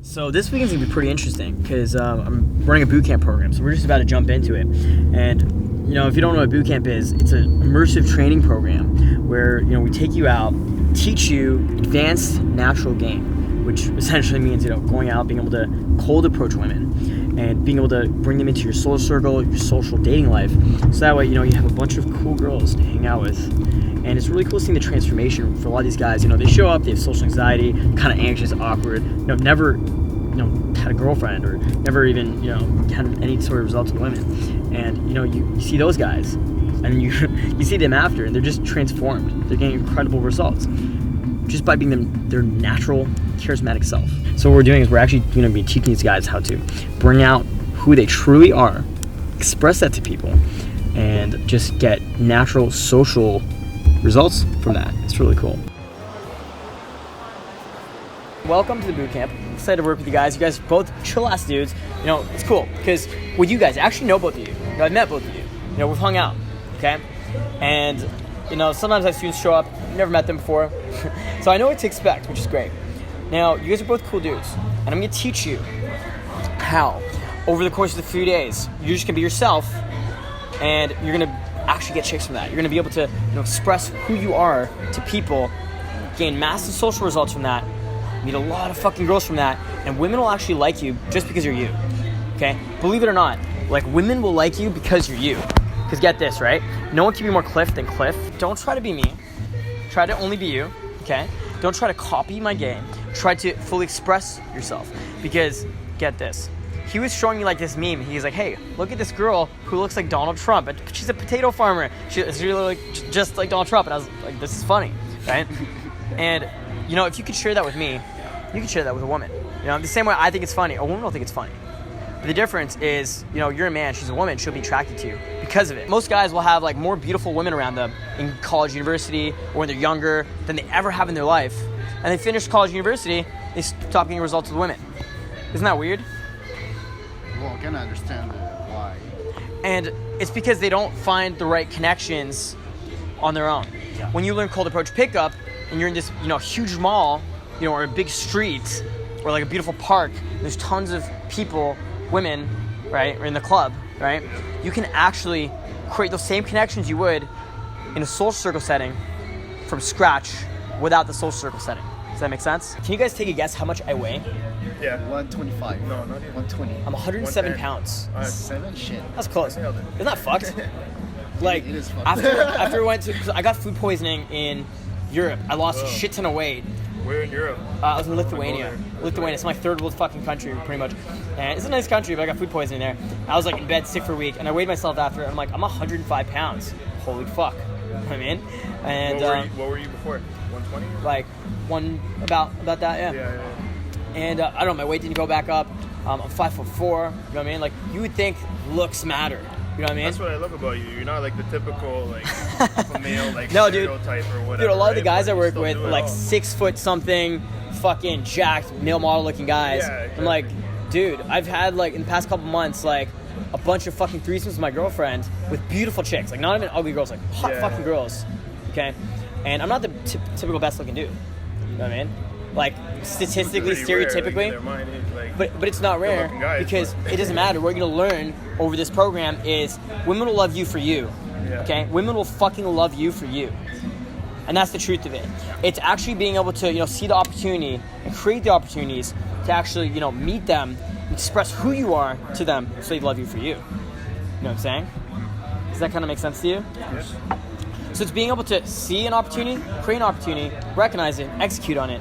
So this weekend's gonna be pretty interesting because I'm running a boot camp program, so we're just about to jump into it. And if you don't know what boot camp is, it's an immersive training program where we take you out, teach you advanced natural game, which essentially means going out, being able to cold approach women, and being able to bring them into your social circle, your social dating life, so that way you have a bunch of cool girls to hang out with. And it's really cool seeing the transformation for a lot of these guys. They show up, they have social anxiety, kind of anxious, awkward, never had a girlfriend or never even had any sort of results with women. And you see those guys, and you see them after, and they're just transformed. They're getting incredible results just by being their natural, charismatic self. So what we're doing is we're actually going to be teaching these guys how to bring out who they truly are, express that to people, and just get natural social results from that. It's really cool. Welcome to the boot camp. I'm excited to work with you guys. You guys are both chill ass dudes. It's cool because with you guys, I actually know both of you. I've met both of you. We've hung out. Okay? And sometimes I have students show up, I've never met them before. So I know what to expect, which is great. Now, you guys are both cool dudes, and I'm gonna teach you how, over the course of the few days, you're just gonna be yourself, and you're gonna actually get chicks from that. You're gonna be able to express who you are to people, gain massive social results from that, meet a lot of fucking girls from that, and women will actually like you just because you're you. Okay? Believe it or not, women will like you because you're you. Because get this, right? No one can be more Cliff than Cliff. Don't try to be me. Try to only be you. Okay? Don't try to copy my game. Try to fully express yourself. Because get this. He was showing me this meme. He's like, hey, look at this girl who looks like Donald Trump. She's a potato farmer. She's really just like Donald Trump. And I was like, this is funny, right? And, if you could share that with me, you can share that with a woman. The same way I think it's funny, a woman will think it's funny. But the difference is, you're a man, she's a woman, she'll be attracted to you because of it. Most guys will have more beautiful women around them in college, university, or when they're younger than they ever have in their life. And they finish college, university, they stop getting results with women. Isn't that weird? Well, I can understand why. And it's because they don't find the right connections on their own. Yeah. When you learn cold approach pickup, and you're in this, huge mall, or a big street, or a beautiful park, there's tons of people, women, right, or in the club, right? You can actually create those same connections you would in a social circle setting from scratch without the social circle setting. Does that make sense? Can you guys take a guess how much I weigh? Yeah. 125. No, not even. 120. I'm 107 pounds. 7 shit. That's close. Isn't that fucked? It is fucked. After I went to, because I got food poisoning in Europe, I lost a shit ton of weight. Where in Europe? I was in Lithuania. It's my third world fucking country, pretty much. And it's a nice country, but I got food poisoning there. I was in bed sick for a week, and I weighed myself after, and I'm 105 pounds. Holy fuck. You know what I mean? And what were you before? 120? About that, yeah. Yeah. And I don't know, my weight didn't go back up. I'm 5'4", you know what I mean? You would think looks matter. You know what I mean? That's what I love about you. You're not the typical male no, dude. stereotype or whatever. Dude, a lot of the guys I work with, 6 foot something, fucking jacked, male model looking guys. Yeah, exactly. I'm dude, I've had in the past couple months a bunch of fucking threesomes with my girlfriend with beautiful chicks, not even ugly girls, hot fucking girls. Okay? And I'm not the typical best looking dude. You know what I mean? Statistically, stereotypically, but it's not rare because it doesn't matter. What you're gonna learn over this program is women will love you for you. Yeah. Okay, women will fucking love you for you, and that's the truth of it. It's actually being able to see the opportunity and create the opportunities to actually meet them, express who you are to them, so they love you for you. You know what I'm saying? Does that kind of make sense to you? Yes. So it's being able to see an opportunity, create an opportunity, recognize it, execute on it.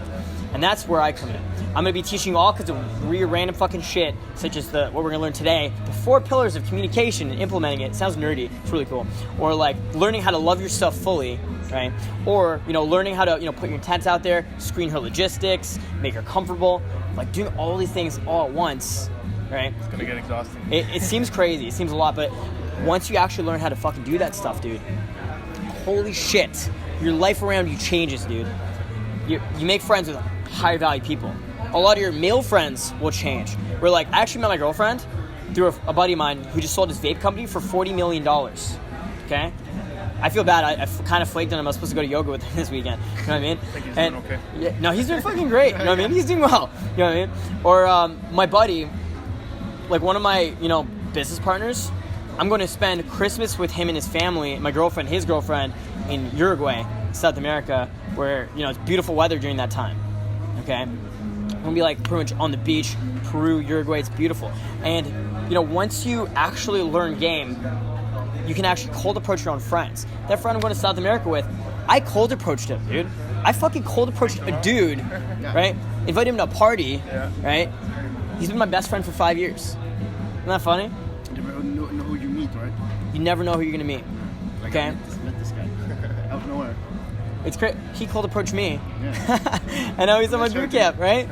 And that's where I come in. I'm going to be teaching you all kinds of weird random fucking shit, such as what we're going to learn today, the 4 pillars of communication and implementing it. It sounds nerdy. It's really cool. Or learning how to love yourself fully, right? Or, learning how to, put your intents out there, screen her logistics, make her comfortable. Doing all these things all at once, right? It's going to get exhausting. It seems crazy. It seems a lot, but once you actually learn how to fucking do that stuff, dude, holy shit, your life around you changes, dude. You make friends with higher value people. A lot of your male friends will change. I actually met my girlfriend through a buddy of mine who just sold his vape company for $40 million. Okay? I feel bad. I kind of flaked on him. I was supposed to go to yoga with him this weekend. You know what I mean? I think he's doing okay. Yeah, no, he's doing fucking great. You know what I mean? He's doing well. You know what I mean? Or my buddy, like one of my, business partners, I'm going to spend Christmas with him and his family, my girlfriend, his girlfriend, in Uruguay, South America, where, it's beautiful weather during that time. Okay? We're going to be like pretty much on the beach, Peru, Uruguay, it's beautiful. And, once you actually learn game, you can actually cold approach your own friends. That friend I'm going to South America with, I cold approached him, dude. I fucking cold approached a dude, right? Invited him to a party, right? He's been my best friend for 5 years. Isn't that funny? You never know who you meet, right? You never know who you're going to meet, okay? I met this guy out of nowhere. It's great. He cold approached me. Yeah. And now he's on my boot camp, right?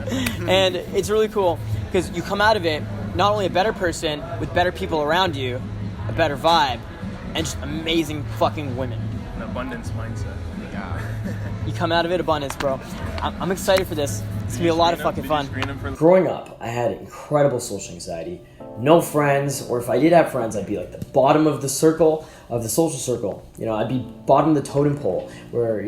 And it's really cool because you come out of it not only a better person with better people around you, a better vibe, and just amazing fucking women. An abundance mindset. Yeah. You come out of it abundance, bro. I'm excited for this. It's gonna be a lot of fucking fun. Growing up, I had incredible social anxiety. No friends, or if I did have friends, I'd be like the bottom of the circle, of the social circle. I'd be bottom of the totem pole, where,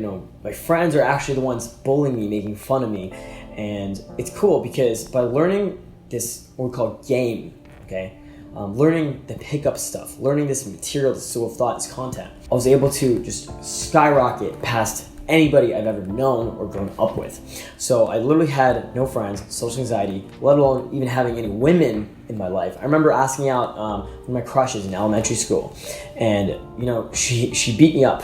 my friends are actually the ones bullying me, making fun of me. And it's cool because by learning this, what we call game, okay? Learning the pickup stuff, learning this material, this school of thought, this content, I was able to just skyrocket past anybody I've ever known or grown up with. So I literally had no friends, social anxiety, let alone even having any women in my life. I remember asking out one of my crushes in elementary school, and she beat me up.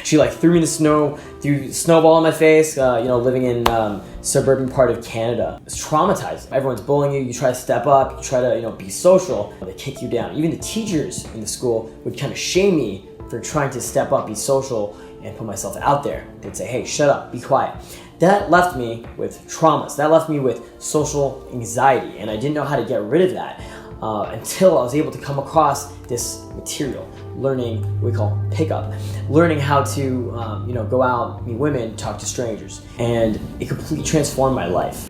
She threw me in the snow, threw a snowball in my face. Living in suburban part of Canada, it's traumatizing. Everyone's bullying you. You try to step up, you try to be social. They kick you down. Even the teachers in the school would kind of shame me for trying to step up, be social, and put myself out there. They'd say, hey, shut up, be quiet. That left me with traumas. That left me with social anxiety, and I didn't know how to get rid of that until I was able to come across this material, learning what we call pickup, learning how to go out, meet women, talk to strangers, and it completely transformed my life.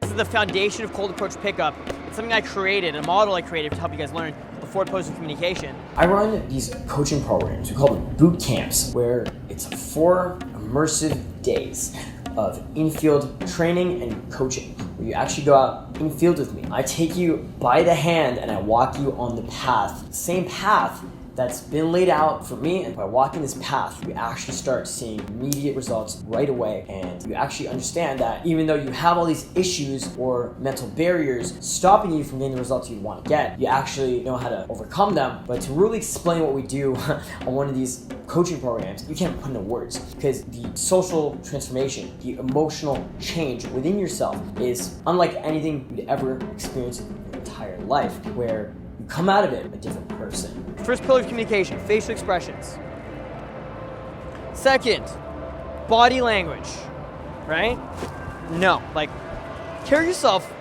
This is the foundation of cold approach pickup. It's something I created, a model I created to help you guys learn before posting communication. I run these coaching programs, we call them boot camps, where it's 4 immersive days of in-field training and coaching, where you actually go out in field with me. I take you by the hand and I walk you on the path, same path that's been laid out for me, and by walking this path, you actually start seeing immediate results right away, and you actually understand that even though you have all these issues or mental barriers stopping you from getting the results you want to get, you actually know how to overcome them. But to really explain what we do on one of these coaching programs, you can't put into words, because the social transformation, the emotional change within yourself is unlike anything you'd ever experience in your entire life, where you come out of it a different person. First pillar of communication, facial expressions. Second, body language, right? No, carry yourself,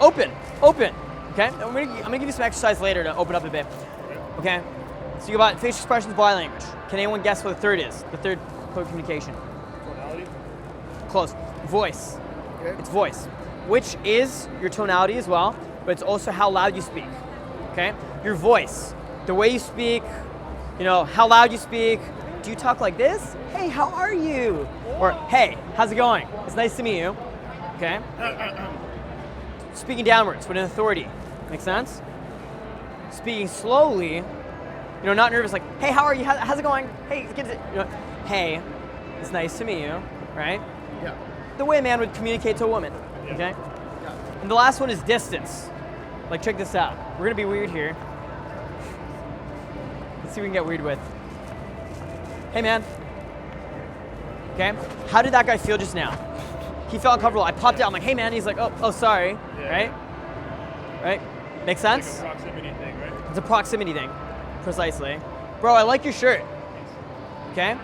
open, okay? I'm gonna give you some exercise later to open up a bit, okay? So you got facial expressions, body language. Can anyone guess what the third is? The third pillar of communication. Tonality? Close. Voice. Okay. It's voice, which is your tonality as well, but it's also how loud you speak, okay? Your voice. The way you speak, how loud you speak. Do you talk like this? Hey, how are you? Or, hey, how's it going? It's nice to meet you. Okay? Speaking downwards with an authority. Make sense? Speaking slowly, not nervous, like, hey, how are you? How's it going? Hey, hey, it's nice to meet you, right? Yeah. The way a man would communicate to a woman, okay? Yeah. And the last one is distance. Check this out. We're gonna be weird here. Let's see what we can get weird with. Hey, man. Okay? How did that guy feel just now? He felt uncomfortable. I popped out. I'm like, hey, man. He's like, oh, sorry. Yeah. Right? Make sense? It's like a proximity thing, right? It's a proximity thing. Precisely. Bro, I like your shirt. Okay?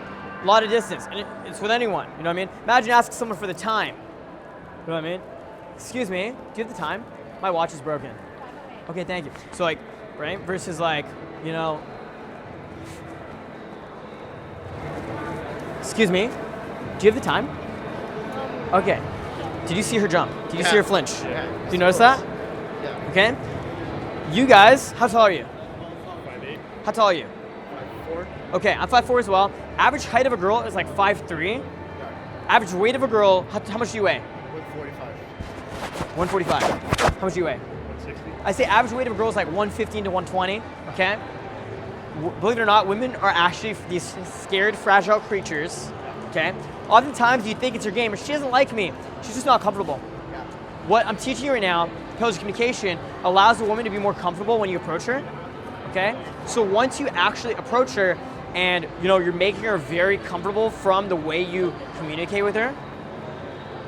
A lot of distance. And it's with anyone. You know what I mean? Imagine asking someone for the time. You know what I mean? Excuse me. Do you have the time? My watch is broken. Okay, thank you. So, right? Versus, excuse me, do you have the time? Okay. Did you see her jump? Did you see her flinch? Yeah. Do you notice that? Yeah. Okay. You guys, how tall are you? 5'8". How tall are you? 5'4". Okay, I'm 5'4" as well. Average height of a girl is like 5'3". Average weight of a girl, how much do you weigh? 145. 145. How much do you weigh? 160. I say average weight of a girl is like 115 to 120, okay? Believe it or not, women are actually these scared, fragile creatures, okay? Oftentimes you think it's your game, but she doesn't like me. She's just not comfortable. What I'm teaching you right now, pillars of communication, allows a woman to be more comfortable when you approach her, okay? So once you actually approach her and you're making her very comfortable from the way you communicate with her,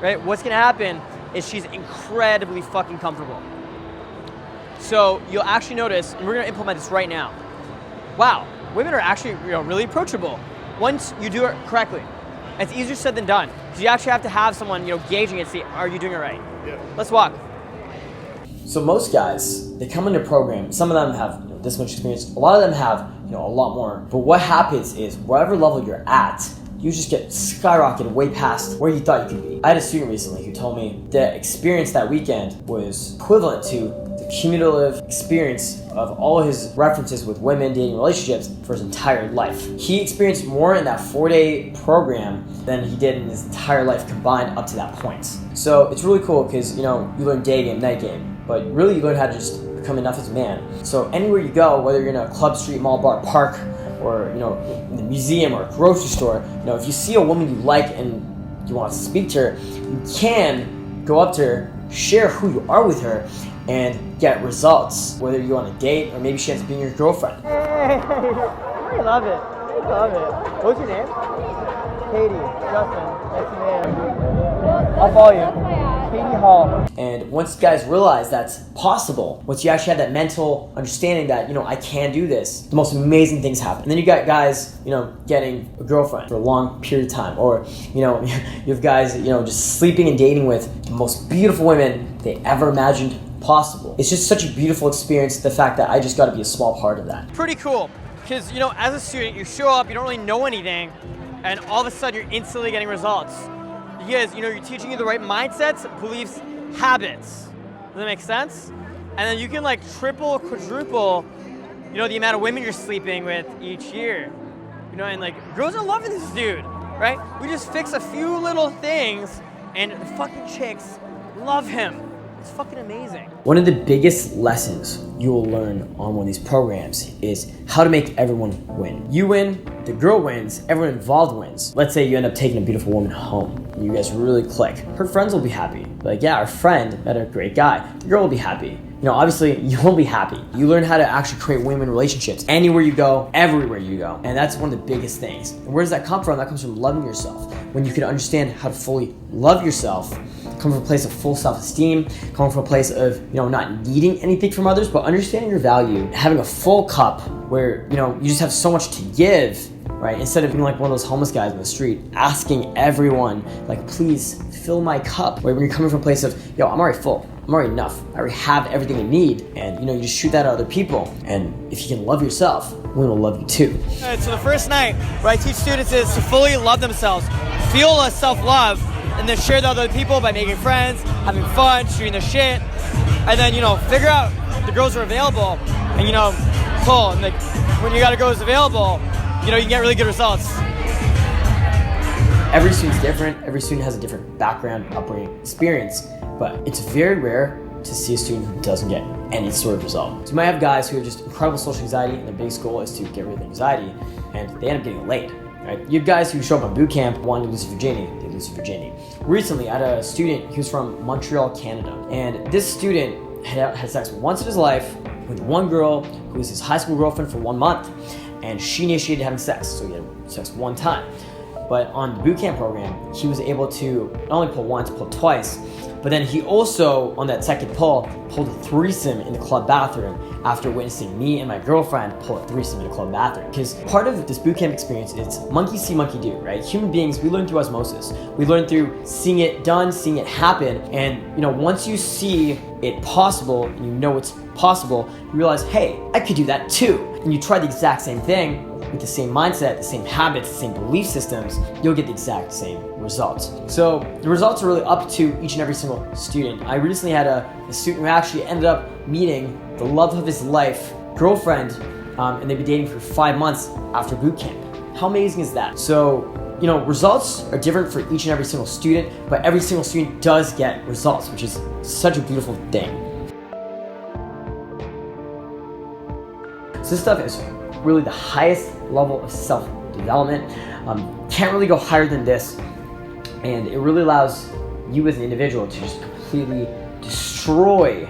right? What's gonna happen is she's incredibly fucking comfortable. So you'll actually notice, and we're gonna implement this right now. Wow, women are actually really approachable once you do it correctly. It's easier said than done. Because you actually have to have someone gauging it, see, are you doing it right? Yeah. Let's walk. So most guys, they come into a program, some of them have this much experience, a lot of them have a lot more. But what happens is whatever level you're at, you just get skyrocketed way past where you thought you could be. I had a student recently who told me the experience that weekend was equivalent to the cumulative experience of all his references with women, dating, relationships for his entire life. He experienced more in that 4-day program than he did in his entire life combined up to that point. So it's really cool because you learn day game, night game, but really you learn how to just become enough as a man. So anywhere you go, whether you're in a club, street, mall, bar, park, or in the museum or a grocery store, if you see a woman you like and you want to speak to her, you can go up to her, share who you are with her, and get results. Whether you go on a date or maybe she ends up being your girlfriend. Hey, I love it. I love it. What's your name? Katie. Justin. Nice to meet you. I'll follow you. Katie Hall. And once you guys realize that's possible, once you actually have that mental understanding that, I can do this, the most amazing things happen. And then you got guys, getting a girlfriend for a long period of time. Or, you have guys, just sleeping and dating with the most beautiful women they ever imagined possible. It's just such a beautiful experience, the fact that I just got to be a small part of that. Pretty cool. Because, as a student, you show up, you don't really know anything, and all of a sudden you're instantly getting results. Because, you're teaching you the right mindsets, beliefs, habits. Does that make sense? And then you can triple, quadruple, the amount of women you're sleeping with each year. And girls are loving this dude, right? We just fix a few little things and the fucking chicks love him. It's fucking amazing. One of the biggest lessons you will learn on one of these programs is how to make everyone win. You win, the girl wins, everyone involved wins. Let's say you end up taking a beautiful woman home and you guys really click. Her friends will be happy. Like, yeah, our friend met a great guy. The girl will be happy. Obviously you won't be happy. You learn how to actually create win-win relationships anywhere you go, everywhere you go. And that's one of the biggest things. And where does that come from? That comes from loving yourself. When you can understand how to fully love yourself, come from a place of full self-esteem, come from a place of, not needing anything from others, but understanding your value, having a full cup where, you just have so much to give, right? Instead of being like one of those homeless guys on the street, asking everyone, please fill my cup. Right? When you're coming from a place of, I'm already full. I'm already enough. I already have everything I need. And, you just shoot that at other people. And if you can love yourself, women will love you too. All right, so the first night, what I teach students is to fully love themselves, feel a self-love, and then share that with other people by making friends, having fun, shooting the shit, and then, figure out the girls are available, and, pull. And when you got a girl who's available, you can get really good results. Every student's different. Every student has a different background, upbringing, experience, but it's very rare to see a student who doesn't get any sort of result. So you might have guys who have just incredible social anxiety, and their biggest goal is to get rid of anxiety, and they end up getting laid. Right? You have guys who show up on boot camp wanting to lose virginity, they lose virginity. Recently, I had a student who's from Montreal, Canada, and this student had sex once in his life with one girl who was his high school girlfriend for 1 month, and she initiated having sex, so he had sex one time. But on the boot camp program, he was able to not only pull once, pull twice, but then he also, on that second pull, pulled a threesome in the club bathroom after witnessing me and my girlfriend pull a threesome in the club bathroom. Because part of this bootcamp experience is monkey see, monkey do, right? Human beings, we learn through osmosis. We learn through seeing it done, seeing it happen. And, once you see it possible and you know it's possible, you realize, hey, I could do that too. And you try the exact same thing with the same mindset, the same habits, the same belief systems, you'll get the exact same results. So the results are really up to each and every single student. I recently had a student who actually ended up meeting the love of his life girlfriend and they'd be dating for 5 months after boot camp. How amazing is that? So, results are different for each and every single student, but every single student does get results, which is such a beautiful thing. So this stuff is really the highest level of self-development. Can't really go higher than this, and it really allows you as an individual to just completely destroy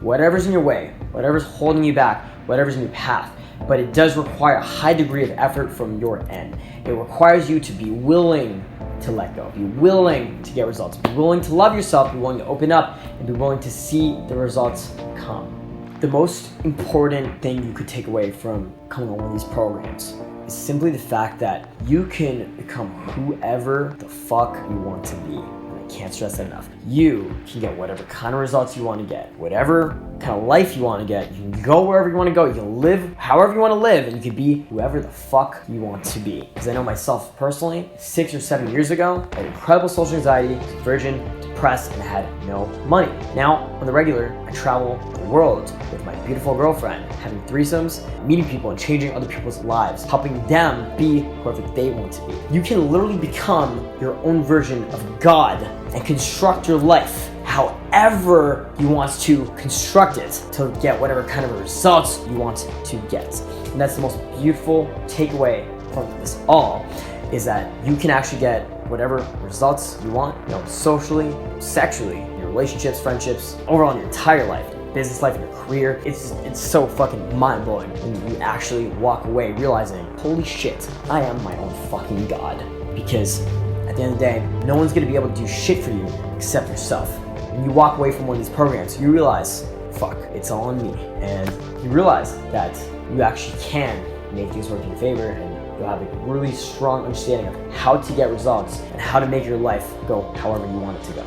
whatever's in your way, whatever's holding you back, whatever's in your path. But it does require a high degree of effort from your end. It requires you to be willing to let go, be willing to get results, be willing to love yourself, be willing to open up, and be willing to see the results come. The most important thing you could take away from coming on one of these programs is simply the fact that you can become whoever the fuck you want to be. Can't stress that enough. You can get whatever kind of results you want to get, whatever kind of life you want to get. You can go wherever you want to go. You can live however you want to live, and you can be whoever the fuck you want to be. Because I know myself personally, 6 or 7 years ago, I had incredible social anxiety, was a virgin, depressed, and had no money. Now, on the regular, I travel the world with my beautiful girlfriend, having threesomes, meeting people and changing other people's lives, helping them be whoever they want to be. You can literally become your own version of God and construct your life however you want to construct it to get whatever kind of results you want to get. And that's the most beautiful takeaway from this all, is that you can actually get whatever results you want, socially, sexually, your relationships, friendships, overall in your entire life, business life, and your career. It's so fucking mind-blowing when you actually walk away realizing, holy shit, I am my own fucking God. Because at the end of the day, no one's gonna be able to do shit for you except yourself. When you walk away from one of these programs, you realize, fuck, it's all on me. And you realize that you actually can make things work in your favor, and you'll have a really strong understanding of how to get results and how to make your life go however you want it to go.